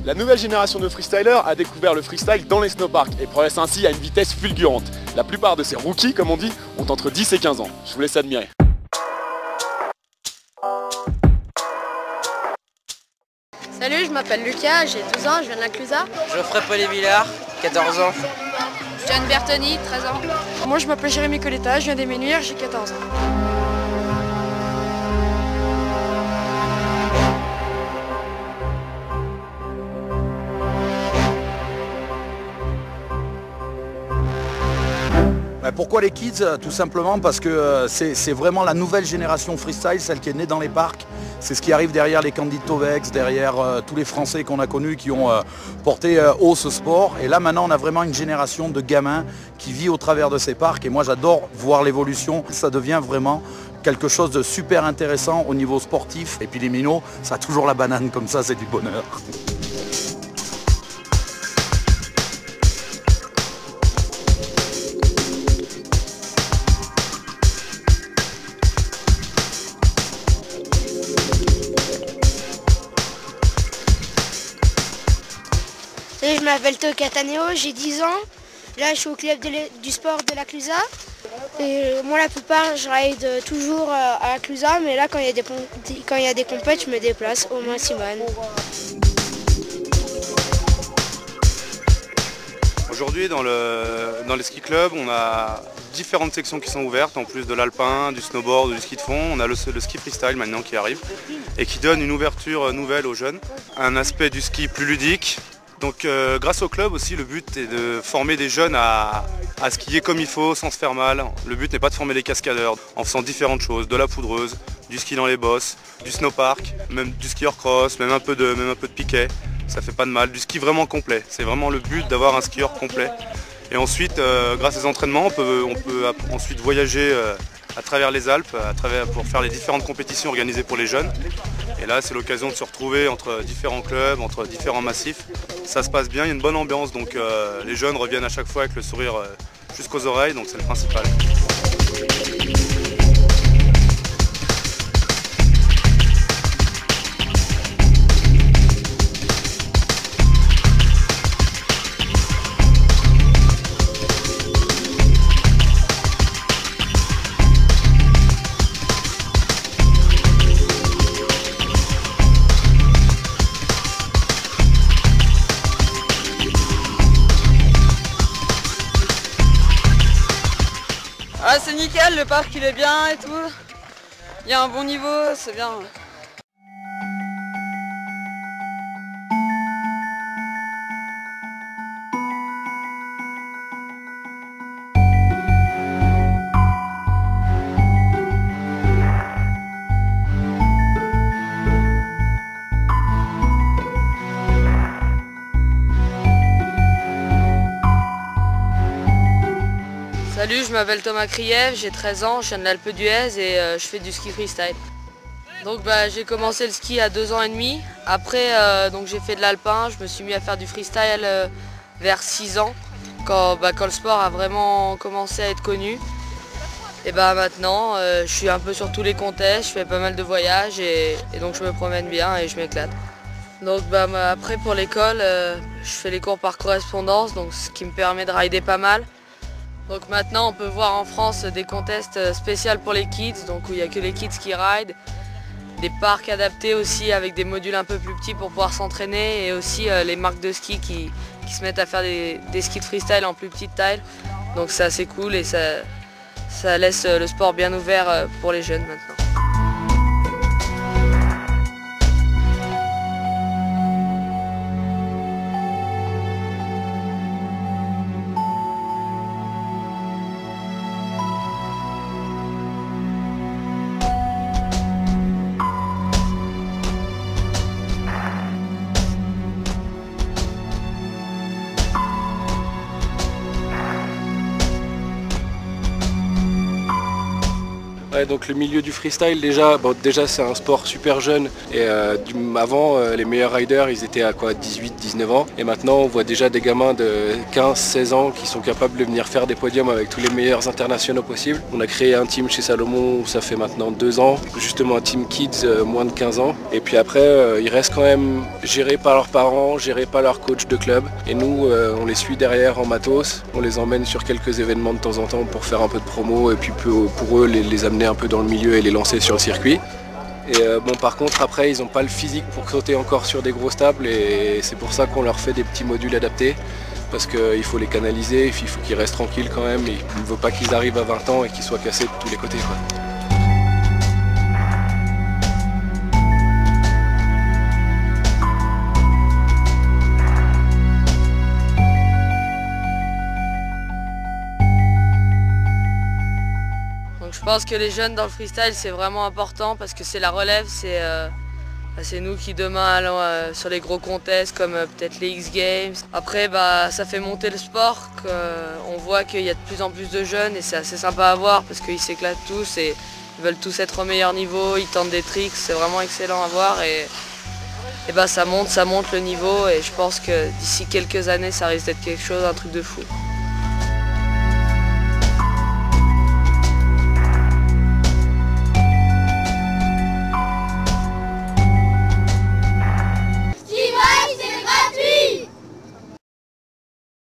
La nouvelle génération de freestylers a découvert le freestyle dans les snowparks et progresse ainsi à une vitesse fulgurante. La plupart de ces rookies, comme on dit, ont entre 10 et 15 ans. Je vous laisse admirer. Salut, je m'appelle Lucas, j'ai 12 ans, je viens de la Clusaz. Geoffrey Paulet-Villard, 14 ans. John Bertoni, 13 ans. Moi je m'appelle Jérémy Coletta, je viens d'Éménuire, j'ai 14 ans. Pourquoi les kids? Tout simplement parce que c'est vraiment la nouvelle génération freestyle, celle qui est née dans les parcs. C'est ce qui arrive derrière les Candide Tovex, derrière tous les Français qu'on a connus qui ont porté haut ce sport. Et là maintenant on a vraiment une génération de gamins qui vit au travers de ces parcs. Et moi j'adore voir l'évolution. Ça devient vraiment quelque chose de super intéressant au niveau sportif. Et puis les minots, ça a toujours la banane comme ça, c'est du bonheur. Je m'appelle Théo Cataneo, j'ai 10 ans. Là, je suis au club du sport de la Clusaz. Et moi, la plupart, je ride toujours à la Clusaz, mais là, quand il y a des compètes, je me déplace au maximum. Aujourd'hui, dans les ski clubs, on a différentes sections qui sont ouvertes, en plus de l'alpin, du snowboard, du ski de fond. On a le ski freestyle maintenant qui arrive et qui donne une ouverture nouvelle aux jeunes. Un aspect du ski plus ludique. Donc grâce au club aussi, le but est de former des jeunes à skier comme il faut, sans se faire mal. Le but n'est pas de former des cascadeurs, en faisant différentes choses, de la poudreuse, du ski dans les bosses, du snowpark, même du ski hors cross, même un peu de piquet. Ça fait pas de mal, du ski vraiment complet. C'est vraiment le but d'avoir un skieur complet. Et ensuite, grâce aux entraînements, on peut ensuite voyager à travers les Alpes, pour faire les différentes compétitions organisées pour les jeunes. Et là, c'est l'occasion de se retrouver entre différents clubs, entre différents massifs. Ça se passe bien, il y a une bonne ambiance, donc les jeunes reviennent à chaque fois avec le sourire jusqu'aux oreilles, donc c'est le principal. Ah, c'est nickel, le parc il est bien et tout. Il y a un bon niveau, c'est bien. Salut, je m'appelle Thomas Kriev, j'ai 13 ans, je viens de l'Alpe d'Huez et je fais du ski freestyle. Donc j'ai commencé le ski à 2 ans et demi. Après j'ai fait de l'alpin, je me suis mis à faire du freestyle vers 6 ans quand le sport a vraiment commencé à être connu. Et maintenant je suis un peu sur tous les contests, je fais pas mal de voyages et donc je me promène bien et je m'éclate. Donc après pour l'école, je fais les cours par correspondance, donc ce qui me permet de rider pas mal. Donc maintenant on peut voir en France des contests spéciaux pour les kids, donc où il n'y a que les kids qui ride, des parcs adaptés aussi avec des modules un peu plus petits pour pouvoir s'entraîner et aussi les marques de ski qui se mettent à faire des skis de freestyle en plus petite taille. Donc c'est assez cool et ça laisse le sport bien ouvert pour les jeunes maintenant. Ouais, donc le milieu du freestyle déjà c'est un sport super jeune et avant les meilleurs riders ils étaient à quoi 18-19 ans et maintenant on voit déjà des gamins de 15-16 ans qui sont capables de venir faire des podiums avec tous les meilleurs internationaux possibles. On a créé un team chez Salomon, ça fait maintenant 2 ans, justement un team kids moins de 15 ans et puis après ils restent quand même gérés par leurs parents, gérés par leurs coachs de club et nous on les suit derrière en matos, on les emmène sur quelques événements de temps en temps pour faire un peu de promo et puis pour eux les amener un peu dans le milieu et les lancer sur le circuit. Et par contre après ils n'ont pas le physique pour sauter encore sur des grosses tables et c'est pour ça qu'on leur fait des petits modules adaptés parce qu'il faut les canaliser, il faut qu'ils restent tranquilles quand même et on ne veut pas qu'ils arrivent à 20 ans et qu'ils soient cassés de tous les côtés, quoi. Donc je pense que les jeunes dans le freestyle c'est vraiment important parce que c'est la relève, c'est nous qui demain allons sur les gros contests comme peut-être les X Games. Après ça fait monter le sport, on voit qu'il y a de plus en plus de jeunes et c'est assez sympa à voir parce qu'ils s'éclatent tous et ils veulent tous être au meilleur niveau, ils tentent des tricks, c'est vraiment excellent à voir et ça monte le niveau et je pense que d'ici quelques années ça risque d'être quelque chose, un truc de fou.